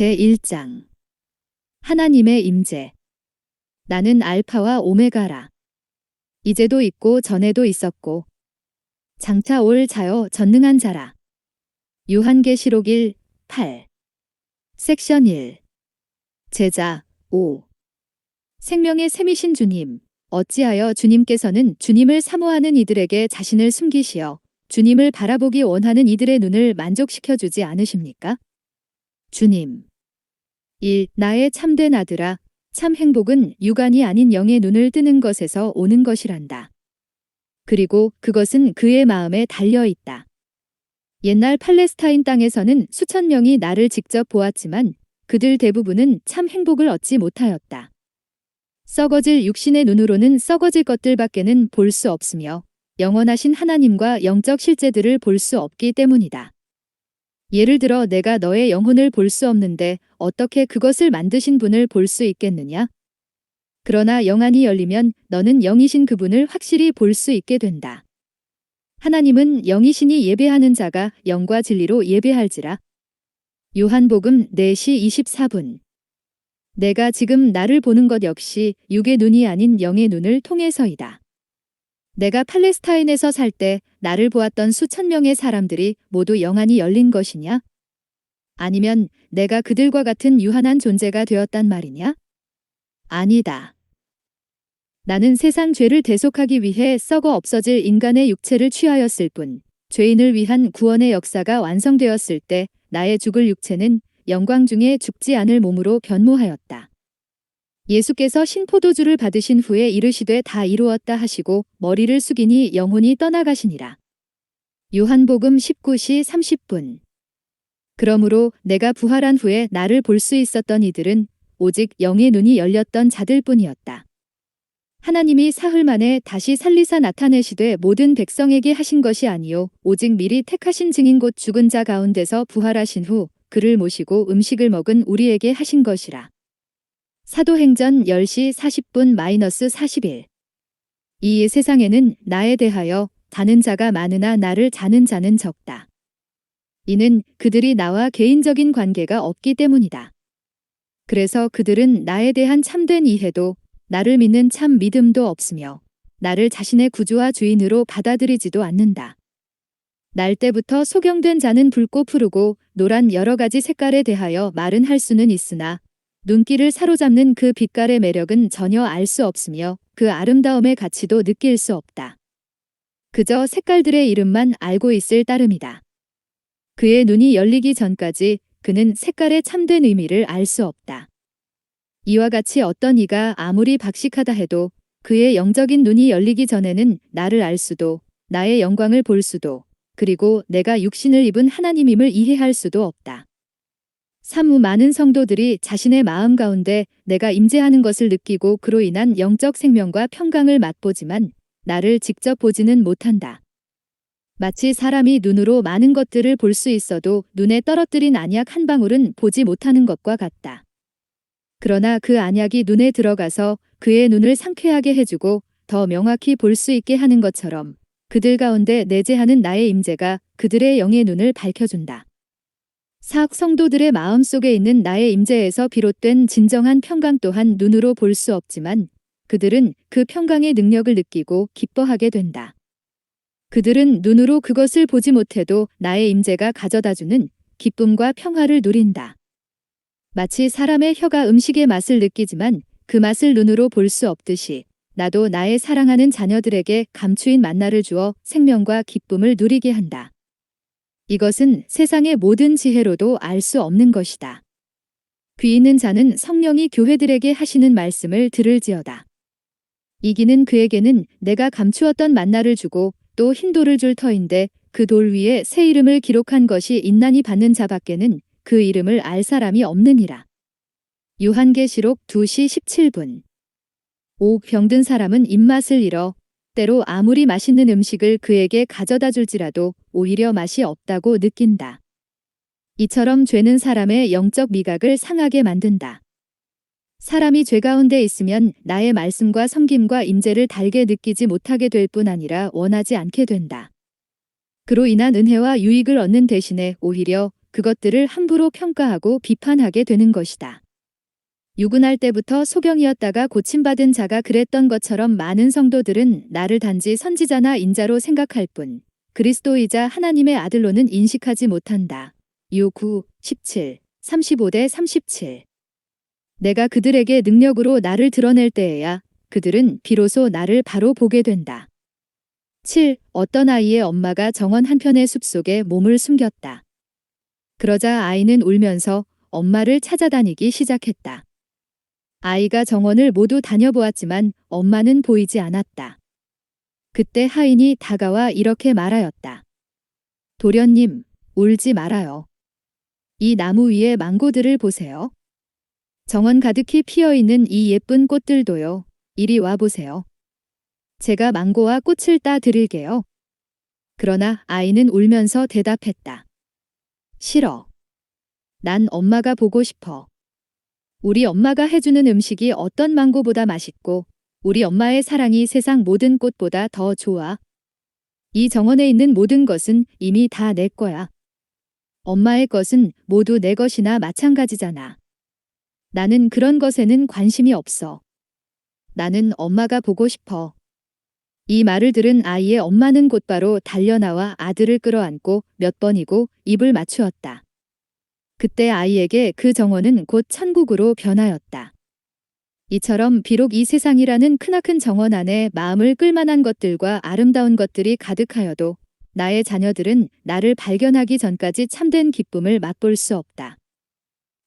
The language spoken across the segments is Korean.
제1장 하나님의 임재. 나는 알파와 오메가라. 이제도 있고 전에도 있었고 장차 올 자여 전능한 자라. 요한계시록 1, 8. 섹션 1. 제자 5. 생명의 샘이신 주님, 어찌하여 주님께서는 주님을 사모하는 이들에게 자신을 숨기시어 주님을 바라보기 원하는 이들의 눈을 만족시켜주지 않으십니까? 주님. 1. 나의 참된 아들아, 참 행복은 육안이 아닌 영의 눈을 뜨는 것에서 오는 것이란다. 그리고 그것은 그의 마음에 달려 있다. 옛날 팔레스타인 땅에서는 수천 명이 나를 직접 보았지만 그들 대부분은 참 행복을 얻지 못하였다. 썩어질 육신의 눈으로는 썩어질 것들밖에는 볼 수 없으며 영원하신 하나님과 영적 실제들을 볼 수 없기 때문이다. 예를 들어 내가 너의 영혼을 볼 수 없는데 어떻게 그것을 만드신 분을 볼 수 있겠느냐? 그러나 영안이 열리면 너는 영이신 그분을 확실히 볼 수 있게 된다. 하나님은 영이시니 예배하는 자가 영과 진리로 예배할지라. 요한복음 4시 24분. 내가 지금 나를 보는 것 역시 육의 눈이 아닌 영의 눈을 통해서이다. 내가 팔레스타인에서 살 때 나를 보았던 수천 명의 사람들이 모두 영안이 열린 것이냐? 아니면 내가 그들과 같은 유한한 존재가 되었단 말이냐? 아니다. 나는 세상 죄를 대속하기 위해 썩어 없어질 인간의 육체를 취하였을 뿐, 죄인을 위한 구원의 역사가 완성되었을 때 나의 죽을 육체는 영광 중에 죽지 않을 몸으로 변모하였다. 예수께서 신포도주를 받으신 후에 이르시되 다 이루었다 하시고 머리를 숙이니 영혼이 떠나가시니라. 요한복음 19시 30분. 그러므로 내가 부활한 후에 나를 볼 수 있었던 이들은 오직 영의 눈이 열렸던 자들 뿐이었다. 하나님이 사흘 만에 다시 살리사 나타내시되 모든 백성에게 하신 것이 아니요 오직 미리 택하신 증인 곧 죽은 자 가운데서 부활하신 후 그를 모시고 음식을 먹은 우리에게 하신 것이라. 사도행전 10시 40분-41. 이 세상에는 나에 대하여 자는 자가 많으나 나를 자는 자는 적다. 이는 그들이 나와 개인적인 관계가 없기 때문이다. 그래서 그들은 나에 대한 참된 이해도 나를 믿는 참 믿음도 없으며 나를 자신의 구주와 주인으로 받아들이지도 않는다. 날 때부터 소경된 자는 붉고 푸르고 노란 여러 가지 색깔에 대하여 말은 할 수는 있으나 눈길을 사로잡는 그 빛깔의 매력은 전혀 알 수 없으며 그 아름다움의 가치도 느낄 수 없다. 그저 색깔들의 이름만 알고 있을 따름이다. 그의 눈이 열리기 전까지 그는 색깔의 참된 의미를 알 수 없다. 이와 같이 어떤 이가 아무리 박식하다 해도 그의 영적인 눈이 열리기 전에는 나를 알 수도, 나의 영광을 볼 수도, 그리고 내가 육신을 입은 하나님임을 이해할 수도 없다. 사무 많은 성도들이 자신의 마음 가운데 내가 임재하는 것을 느끼고 그로 인한 영적 생명과 평강을 맛보지만 나를 직접 보지는 못한다. 마치 사람이 눈으로 많은 것들을 볼 수 있어도 눈에 떨어뜨린 안약 한 방울은 보지 못하는 것과 같다. 그러나 그 안약이 눈에 들어가서 그의 눈을 상쾌하게 해주고 더 명확히 볼 수 있게 하는 것처럼 그들 가운데 내재하는 나의 임재가 그들의 영의 눈을 밝혀준다. 사학 성도들의 마음 속에 있는 나의 임재에서 비롯된 진정한 평강 또한 눈으로 볼 수 없지만 그들은 그 평강의 능력을 느끼고 기뻐하게 된다. 그들은 눈으로 그것을 보지 못해도 나의 임재가 가져다주는 기쁨과 평화를 누린다. 마치 사람의 혀가 음식의 맛을 느끼지만 그 맛을 눈으로 볼 수 없듯이 나도 나의 사랑하는 자녀들에게 감추인 만나를 주어 생명과 기쁨을 누리게 한다. 이것은 세상의 모든 지혜로도 알 수 없는 것이다. 귀 있는 자는 성령이 교회들에게 하시는 말씀을 들을지어다. 이기는 그에게는 내가 감추었던 만나를 주고 또 흰 돌을 줄 터인데 그 돌 위에 새 이름을 기록한 것이 있나니 받는 자밖에는 그 이름을 알 사람이 없느니라. 요한계시록 2시 17분. 5. 병든 사람은 입맛을 잃어 때로 아무리 맛있는 음식을 그에게 가져다 줄지라도 오히려 맛이 없다고 느낀다. 이처럼 죄는 사람의 영적 미각을 상하게 만든다. 사람이 죄 가운데 있으면 나의 말씀과 섬김과 임재를 달게 느끼지 못하게 될 뿐 아니라 원하지 않게 된다. 그로 인한 은혜와 유익을 얻는 대신에 오히려 그것들을 함부로 평가하고 비판하게 되는 것이다. 유군할 때부터 소경이었다가 고침받은 자가 그랬던 것처럼 많은 성도들은 나를 단지 선지자나 인자로 생각할 뿐 그리스도이자 하나님의 아들로는 인식하지 못한다. 요 9, 17, 35대 37. 내가 그들에게 능력으로 나를 드러낼 때에야 그들은 비로소 나를 바로 보게 된다. 7. 어떤 아이의 엄마가 정원 한편의 숲속에 몸을 숨겼다. 그러자 아이는 울면서 엄마를 찾아다니기 시작했다. 아이가 정원을 모두 다녀보았지만 엄마는 보이지 않았다. 그때 하인이 다가와 이렇게 말하였다. 도련님, 울지 말아요. 이 나무 위에 망고들을 보세요. 정원 가득히 피어있는 이 예쁜 꽃들도요. 이리 와 보세요. 제가 망고와 꽃을 따 드릴게요. 그러나 아이는 울면서 대답했다. 싫어. 난 엄마가 보고 싶어. 우리 엄마가 해주는 음식이 어떤 망고보다 맛있고 우리 엄마의 사랑이 세상 모든 꽃보다 더 좋아. 이 정원에 있는 모든 것은 이미 다 내 거야. 엄마의 것은 모두 내 것이나 마찬가지잖아. 나는 그런 것에는 관심이 없어. 나는 엄마가 보고 싶어. 이 말을 들은 아이의 엄마는 곧바로 달려나와 아들을 끌어안고 몇 번이고 입을 맞추었다. 그때 아이에게 그 정원은 곧 천국으로 변하였다. 이처럼 비록 이 세상이라는 크나큰 정원 안에 마음을 끌만한 것들과 아름다운 것들이 가득하여도 나의 자녀들은 나를 발견하기 전까지 참된 기쁨을 맛볼 수 없다.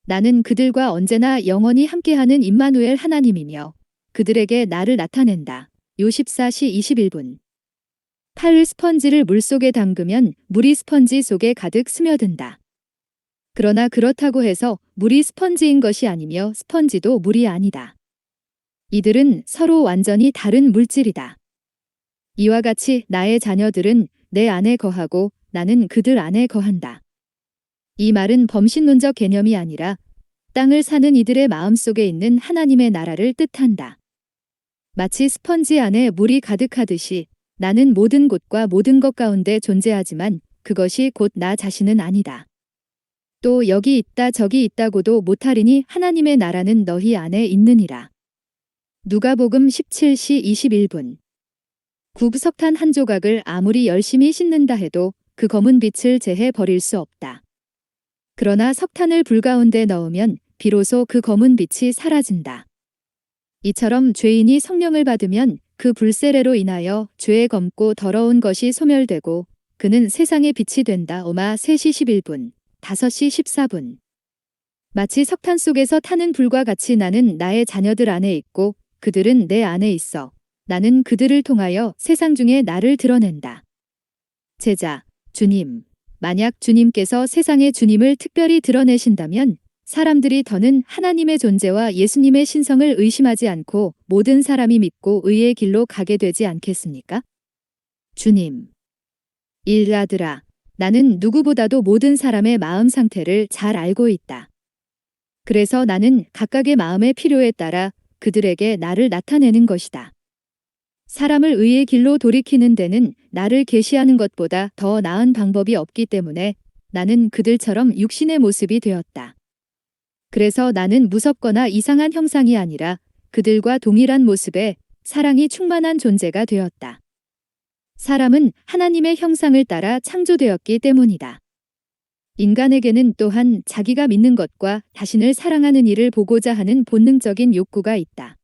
나는 그들과 언제나 영원히 함께하는 임마누엘 하나님이며 그들에게 나를 나타낸다. 요 14시 21분. 팔 스펀지를 물속에 담그면 물이 스펀지 속에 가득 스며든다. 그러나 그렇다고 해서 물이 스펀지인 것이 아니며 스펀지도 물이 아니다. 이들은 서로 완전히 다른 물질이다. 이와 같이 나의 자녀들은 내 안에 거하고 나는 그들 안에 거한다. 이 말은 범신론적 개념이 아니라 땅을 사는 이들의 마음속에 있는 하나님의 나라를 뜻한다. 마치 스펀지 안에 물이 가득하듯이 나는 모든 곳과 모든 것 가운데 존재하지만 그것이 곧 나 자신은 아니다. 또 여기 있다 저기 있다고도 못하리니 하나님의 나라는 너희 안에 있느니라. 누가복음 17시 21분. 구석탄 한 조각을 아무리 열심히 씻는다 해도 그 검은 빛을 제해 버릴 수 없다. 그러나 석탄을 불 가운데 넣으면 비로소 그 검은 빛이 사라진다. 이처럼 죄인이 성령을 받으면 그 불세례로 인하여 죄의 검고 더러운 것이 소멸되고 그는 세상의 빛이 된다. 오마 3시 11분, 5시 14분. 마치 석탄 속에서 타는 불과 같이 나는 나의 자녀들 안에 있고 그들은 내 안에 있어. 나는 그들을 통하여 세상 중에 나를 드러낸다. 제자, 주님. 만약 주님께서 세상에 주님을 특별히 드러내신다면 사람들이 더는 하나님의 존재와 예수님의 신성을 의심하지 않고 모든 사람이 믿고 의의 길로 가게 되지 않겠습니까? 주님. 일아들아, 나는 누구보다도 모든 사람의 마음 상태를 잘 알고 있다. 그래서 나는 각각의 마음의 필요에 따라 그들에게 나를 나타내는 것이다. 사람을 의의 길로 돌이키는 데는 나를 계시하는 것보다 더 나은 방법이 없기 때문에 나는 그들처럼 육신의 모습이 되었다. 그래서 나는 무섭거나 이상한 형상이 아니라 그들과 동일한 모습에 사랑이 충만한 존재가 되었다. 사람은 하나님의 형상을 따라 창조되었기 때문이다. 인간에게는 또한 자기가 믿는 것과 자신을 사랑하는 일을 보고자 하는 본능적인 욕구가 있다.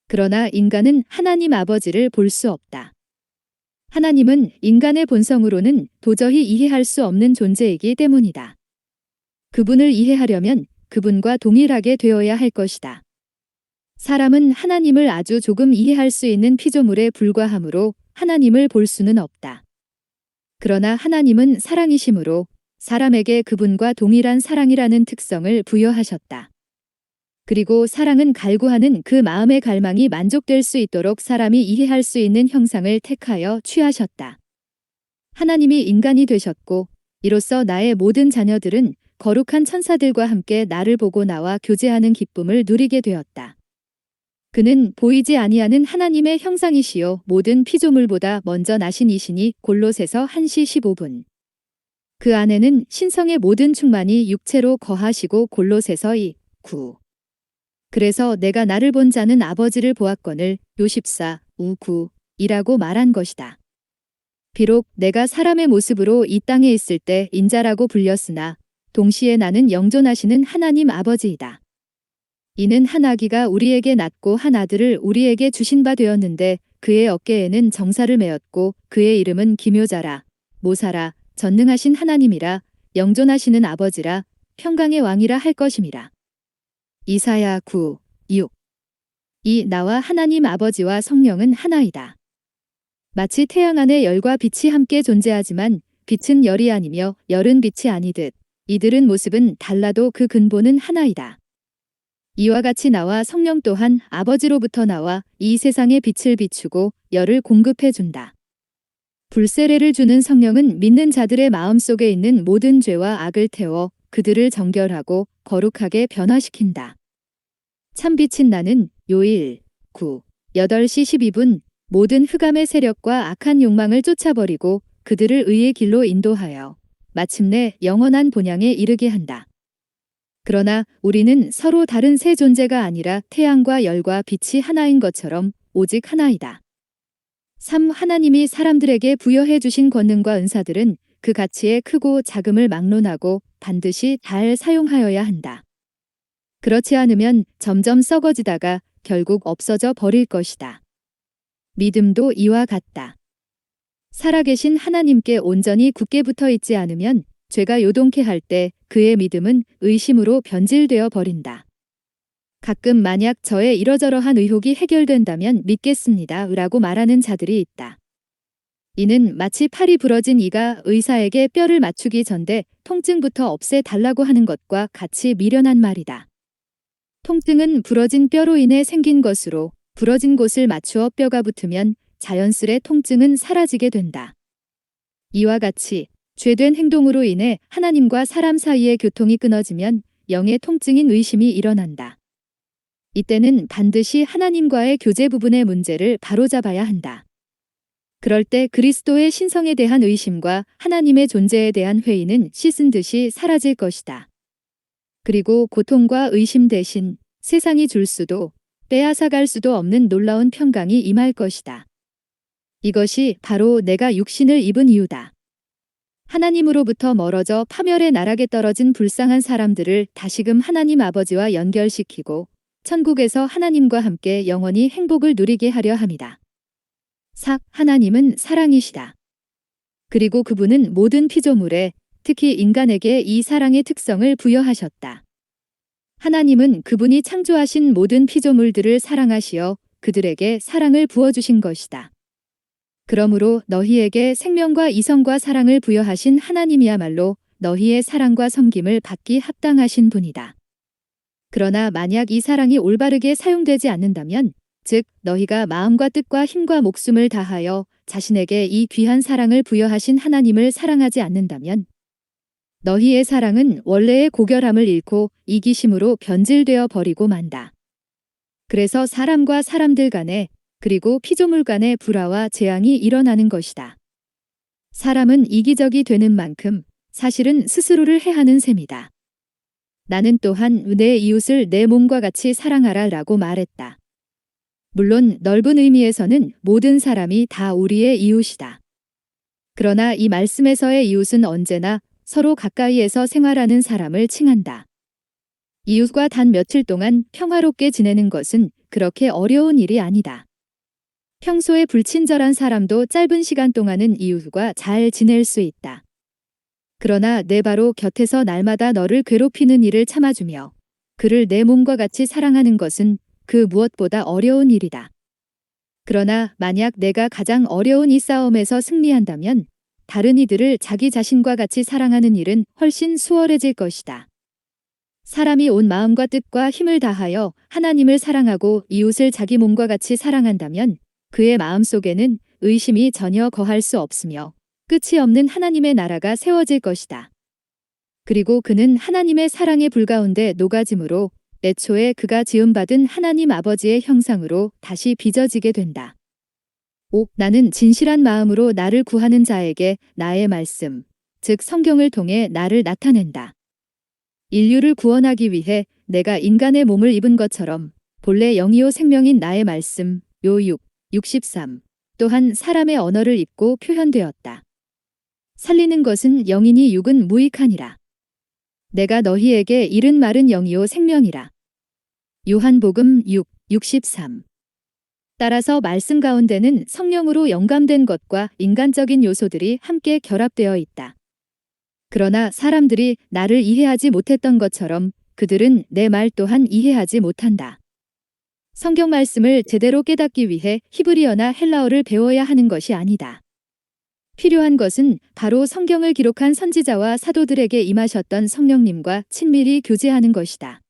그러나 인간은 하나님 아버지를 볼 수 없다. 하나님은 인간의 본성으로는 도저히 이해할 수 없는 존재이기 때문이다. 그분을 이해하려면 그분과 동일하게 되어야 할 것이다. 사람은 하나님을 아주 조금 이해할 수 있는 피조물에 불과하므로 하나님을 볼 수는 없다. 그러나 하나님은 사랑이시므로 사람에게 그분과 동일한 사랑이라는 특성을 부여하셨다. 그리고 사랑은 갈구하는 그 마음의 갈망이 만족될 수 있도록 사람이 이해할 수 있는 형상을 택하여 취하셨다. 하나님이 인간이 되셨고 이로써 나의 모든 자녀들은 거룩한 천사들과 함께 나를 보고 나와 교제하는 기쁨을 누리게 되었다. 그는 보이지 아니하는 하나님의 형상이시요 모든 피조물보다 먼저 나신 이시니 골로새서 1시 15분. 그 안에는 신성의 모든 충만이 육체로 거하시고 골로새서 2:9. 그래서 내가 나를 본 자는 아버지를 보았거늘 요 14:9이라고 말한 것이다. 비록 내가 사람의 모습으로 이 땅에 있을 때 인자라고 불렸으나 동시에 나는 영존하시는 하나님 아버지이다. 이는 한 아기가 우리에게 낳고 한 아들을 우리에게 주신 바 되었는데 그의 어깨에는 정사를 메었고 그의 이름은 기묘자라 모사라 전능하신 하나님이라 영존하시는 아버지라 평강의 왕이라 할 것임이라. 이사야 9:6. 이 나와 하나님 아버지와 성령은 하나이다. 마치 태양 안에 열과 빛이 함께 존재하지만 빛은 열이 아니며 열은 빛이 아니듯 이들은 모습은 달라도 그 근본은 하나이다. 이와 같이 나와 성령 또한 아버지로부터 나와 이 세상의 빛을 비추고 열을 공급해 준다. 불세례를 주는 성령은 믿는 자들의 마음속에 있는 모든 죄와 악을 태워 그들을 정결하고 거룩하게 변화시킨다. 참빛인 나는 요일 8시 12분 모든 흑암의 세력과 악한 욕망을 쫓아버리고 그들을 의의 길로 인도하여 마침내 영원한 본향에 이르게 한다. 그러나 우리는 서로 다른 세 존재가 아니라 태양과 열과 빛이 하나인 것처럼 오직 하나이다. 3. 하나님이 사람들에게 부여해 주신 권능과 은사들은 그 가치의 크고 작음을 막론하고 반드시 잘 사용하여야 한다. 그렇지 않으면 점점 썩어지다가 결국 없어져 버릴 것이다. 믿음도 이와 같다. 살아계신 하나님께 온전히 굳게 붙어 있지 않으면 죄가 요동케 할 때 그의 믿음은 의심으로 변질되어 버린다. 가끔 만약 저의 이러저러한 의혹이 해결된다면 믿겠습니다 라고 말하는 자들이 있다. 이는 마치 팔이 부러진 이가 의사에게 뼈를 맞추기 전에 통증부터 없애 달라고 하는 것과 같이 미련한 말이다. 통증은 부러진 뼈로 인해 생긴 것으로 부러진 곳을 맞추어 뼈가 붙으면 자연스레 통증은 사라지게 된다. 이와 같이 죄된 행동으로 인해 하나님과 사람 사이의 교통이 끊어지면 영의 통증인 의심이 일어난다. 이때는 반드시 하나님과의 교제 부분의 문제를 바로잡아야 한다. 그럴 때 그리스도의 신성에 대한 의심과 하나님의 존재에 대한 회의는 씻은 듯이 사라질 것이다. 그리고 고통과 의심 대신 세상이 줄 수도 빼앗아갈 수도 없는 놀라운 평강이 임할 것이다. 이것이 바로 내가 육신을 입은 이유다. 하나님으로부터 멀어져 파멸의 나락에 떨어진 불쌍한 사람들을 다시금 하나님 아버지와 연결시키고 천국에서 하나님과 함께 영원히 행복을 누리게 하려 함이다. 4. 하나님은 사랑이시다. 그리고 그분은 모든 피조물에 특히 인간에게 이 사랑의 특성을 부여하셨다. 하나님은 그분이 창조하신 모든 피조물들을 사랑하시어 그들에게 사랑을 부어주신 것이다. 그러므로 너희에게 생명과 이성과 사랑을 부여하신 하나님이야말로 너희의 사랑과 섬김을 받기 합당하신 분이다. 그러나 만약 이 사랑이 올바르게 사용되지 않는다면, 즉 너희가 마음과 뜻과 힘과 목숨을 다하여 자신에게 이 귀한 사랑을 부여하신 하나님을 사랑하지 않는다면 너희의 사랑은 원래의 고결함을 잃고 이기심으로 변질되어 버리고 만다. 그래서 사람과 사람들 간에 그리고 피조물 간의 불화와 재앙이 일어나는 것이다. 사람은 이기적이 되는 만큼 사실은 스스로를 해하는 셈이다. 나는 또한 내 이웃을 내 몸과 같이 사랑하라 라고 말했다. 물론 넓은 의미에서는 모든 사람이 다 우리의 이웃이다. 그러나 이 말씀에서의 이웃은 언제나 서로 가까이에서 생활하는 사람을 칭한다. 이웃과 단 며칠 동안 평화롭게 지내는 것은 그렇게 어려운 일이 아니다. 평소에 불친절한 사람도 짧은 시간 동안은 이웃과 잘 지낼 수 있다. 그러나 내 바로 곁에서 날마다 너를 괴롭히는 일을 참아주며 그를 내 몸과 같이 사랑하는 것은 그 무엇보다 어려운 일이다. 그러나 만약 내가 가장 어려운 이 싸움에서 승리한다면 다른 이들을 자기 자신과 같이 사랑하는 일은 훨씬 수월해질 것이다. 사람이 온 마음과 뜻과 힘을 다하여 하나님을 사랑하고 이웃을 자기 몸과 같이 사랑한다면 그의 마음속에는 의심이 전혀 거할 수 없으며 끝이 없는 하나님의 나라가 세워질 것이다. 그리고 그는 하나님의 사랑의 불 가운데 녹아짐으로 애초에 그가 지음받은 하나님 아버지의 형상으로 다시 빚어지게 된다. 5. 나는 진실한 마음으로 나를 구하는 자에게 나의 말씀, 즉 성경을 통해 나를 나타낸다. 인류를 구원하기 위해 내가 인간의 몸을 입은 것처럼 본래 영이요 생명인 나의 말씀 요 6, 63 또한 사람의 언어를 입고 표현되었다. 살리는 것은 영이니 육은 무익하니라. 내가 너희에게 이른 말은 영이요 생명이라. 요한복음 6, 63 따라서 말씀 가운데는 성령으로 영감된 것과 인간적인 요소들이 함께 결합되어 있다. 그러나 사람들이 나를 이해하지 못했던 것처럼 그들은 내 말 또한 이해하지 못한다. 성경 말씀을 제대로 깨닫기 위해 히브리어나 헬라어를 배워야 하는 것이 아니다. 필요한 것은 바로 성경을 기록한 선지자와 사도들에게 임하셨던 성령님과 친밀히 교제하는 것이다.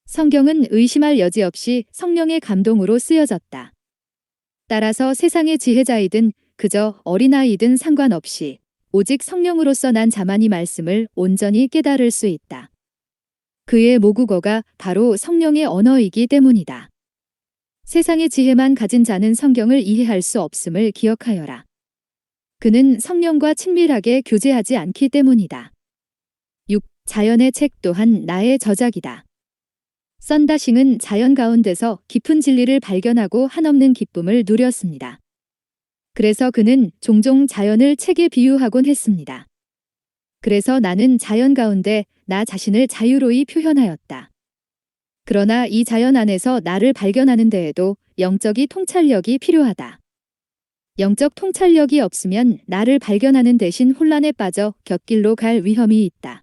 성경은 의심할 여지 없이 성령의 감동으로 쓰여졌다. 따라서 세상의 지혜자이든 그저 어린아이든 상관없이 오직 성령으로서 난 자만이 말씀을 온전히 깨달을 수 있다. 그의 모국어가 바로 성령의 언어이기 때문이다. 세상의 지혜만 가진 자는 성경을 이해할 수 없음을 기억하여라. 그는 성령과 친밀하게 교제하지 않기 때문이다. 6. 자연의 책 또한 나의 저작이다. 썬다싱은 자연 가운데서 깊은 진리를 발견하고 한없는 기쁨을 누렸습니다. 그래서 그는 종종 자연을 책에 비유하곤 했습니다. 그래서 나는 자연 가운데 나 자신을 자유로이 표현하였다. 그러나 이 자연 안에서 나를 발견하는 데에도 영적이 통찰력이 필요하다. 영적 통찰력이 없으면 나를 발견하는 대신 혼란에 빠져 곁길로 갈 위험이 있다.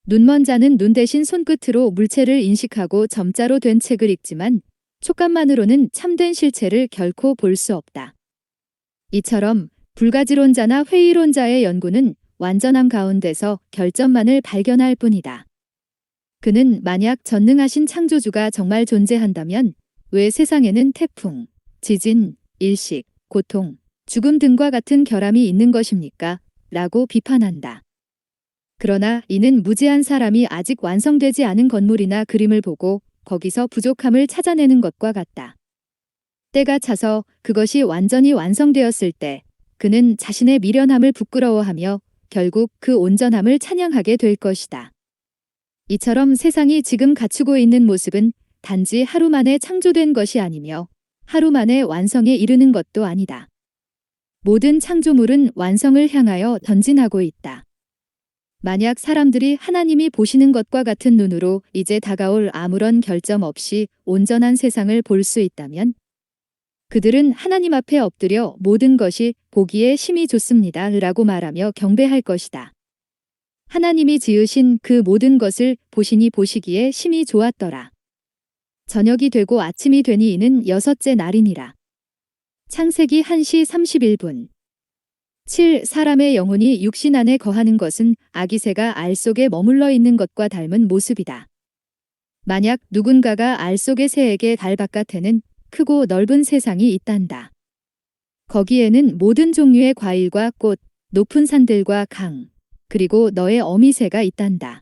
눈먼 자는 눈 대신 손끝으로 물체를 인식하고 점자로 된 책을 읽지만 촉감만으로는 참된 실체를 결코 볼 수 없다. 이처럼 불가지론자나 회의론자의 연구는 완전함 가운데서 결점만을 발견할 뿐이다. 그는 만약 전능하신 창조주가 정말 존재한다면 왜 세상에는 태풍, 지진, 일식, 고통, 죽음 등과 같은 결함이 있는 것입니까? 라고 비판한다. 그러나 이는 무지한 사람이 아직 완성되지 않은 건물이나 그림을 보고 거기서 부족함을 찾아내는 것과 같다. 때가 차서 그것이 완전히 완성되었을 때 그는 자신의 미련함을 부끄러워하며 결국 그 온전함을 찬양하게 될 것이다. 이처럼 세상이 지금 갖추고 있는 모습은 단지 하루 만에 창조된 것이 아니며 하루 만에 완성에 이르는 것도 아니다. 모든 창조물은 완성을 향하여 전진하고 있다. 만약 사람들이 하나님이 보시는 것과 같은 눈으로 이제 다가올 아무런 결점 없이 온전한 세상을 볼 수 있다면 그들은 하나님 앞에 엎드려 모든 것이 보기에 심히 좋습니다 라고 말하며 경배할 것이다. 하나님이 지으신 그 모든 것을 보시니 보시기에 심히 좋았더라. 저녁이 되고 아침이 되니 이는 여섯째 날이니라. 창세기 1시 31분 7. 사람의 영혼이 육신 안에 거하는 것은 아기 새가 알 속에 머물러 있는 것과 닮은 모습이다. 만약 누군가가 알 속의 새에게 달 바깥에는 크고 넓은 세상이 있단다. 거기에는 모든 종류의 과일과 꽃, 높은 산들과 강, 그리고 너의 어미새가 있단다.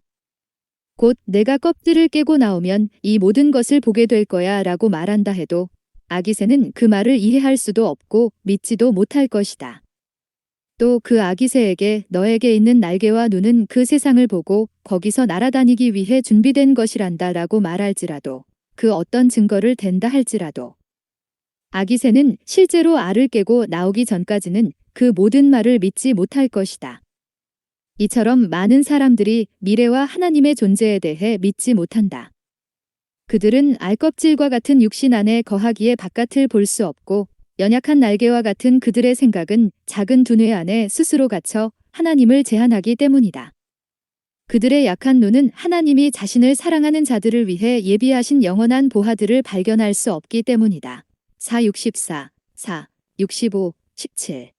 곧 내가 껍질을 깨고 나오면 이 모든 것을 보게 될 거야 라고 말한다 해도 아기새는 그 말을 이해할 수도 없고 믿지도 못할 것이다. 또 그 아기새에게 너에게 있는 날개와 눈은 그 세상을 보고 거기서 날아다니기 위해 준비된 것이란다 라고 말할지라도 그 어떤 증거를 댄다 할지라도 아기새는 실제로 알을 깨고 나오기 전까지는 그 모든 말을 믿지 못할 것이다. 이처럼 많은 사람들이 미래와 하나님의 존재에 대해 믿지 못한다. 그들은 알껍질과 같은 육신 안에 거하기에 바깥을 볼 수 없고 연약한 날개와 같은 그들의 생각은 작은 두뇌 안에 스스로 갇혀 하나님을 제한하기 때문이다. 그들의 약한 눈은 하나님이 자신을 사랑하는 자들을 위해 예비하신 영원한 보화들을 발견할 수 없기 때문이다. 4:64, 4, 65, 17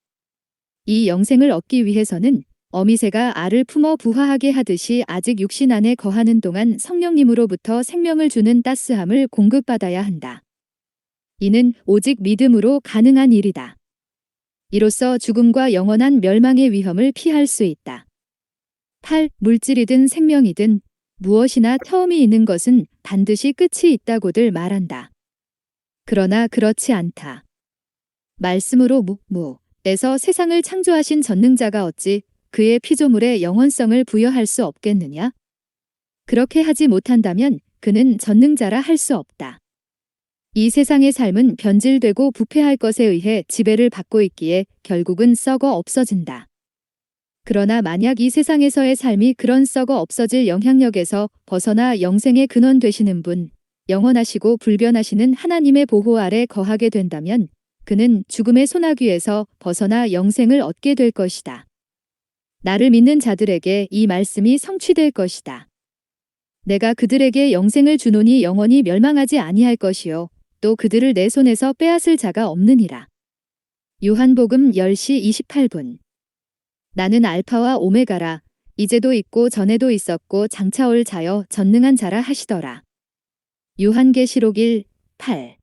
이 영생을 얻기 위해서는 어미새가 알을 품어 부화하게 하듯이 아직 육신 안에 거하는 동안 성령님으로부터 생명을 주는 따스함을 공급받아야 한다. 이는 오직 믿음으로 가능한 일이다. 이로써 죽음과 영원한 멸망의 위험을 피할 수 있다. 8. 물질이든 생명이든 무엇이나 처음이 있는 것은 반드시 끝이 있다고들 말한다. 그러나 그렇지 않다. 말씀으로 에서 세상을 창조하신 전능자가 어찌 그의 피조물에 영원성을 부여할 수 없겠느냐? 그렇게 하지 못한다면 그는 전능자라 할 수 없다. 이 세상의 삶은 변질되고 부패할 것에 의해 지배를 받고 있기에 결국은 썩어 없어진다. 그러나 만약 이 세상에서의 삶이 그런 썩어 없어질 영향력에서 벗어나 영생의 근원 되시는 분, 영원하시고 불변하시는 하나님의 보호 아래 거하게 된다면 그는 죽음의 소나귀에서 벗어나 영생을 얻게 될 것이다. 나를 믿는 자들에게 이 말씀이 성취될 것이다. 내가 그들에게 영생을 주노니 영원히 멸망하지 아니할 것이요 또 그들을 내 손에서 빼앗을 자가 없느니라. 요한복음 10시 28분. 나는 알파와 오메가라. 이제도 있고 전에도 있었고 장차 올 자여 전능한 자라 하시더라. 요한계시록 1, 8.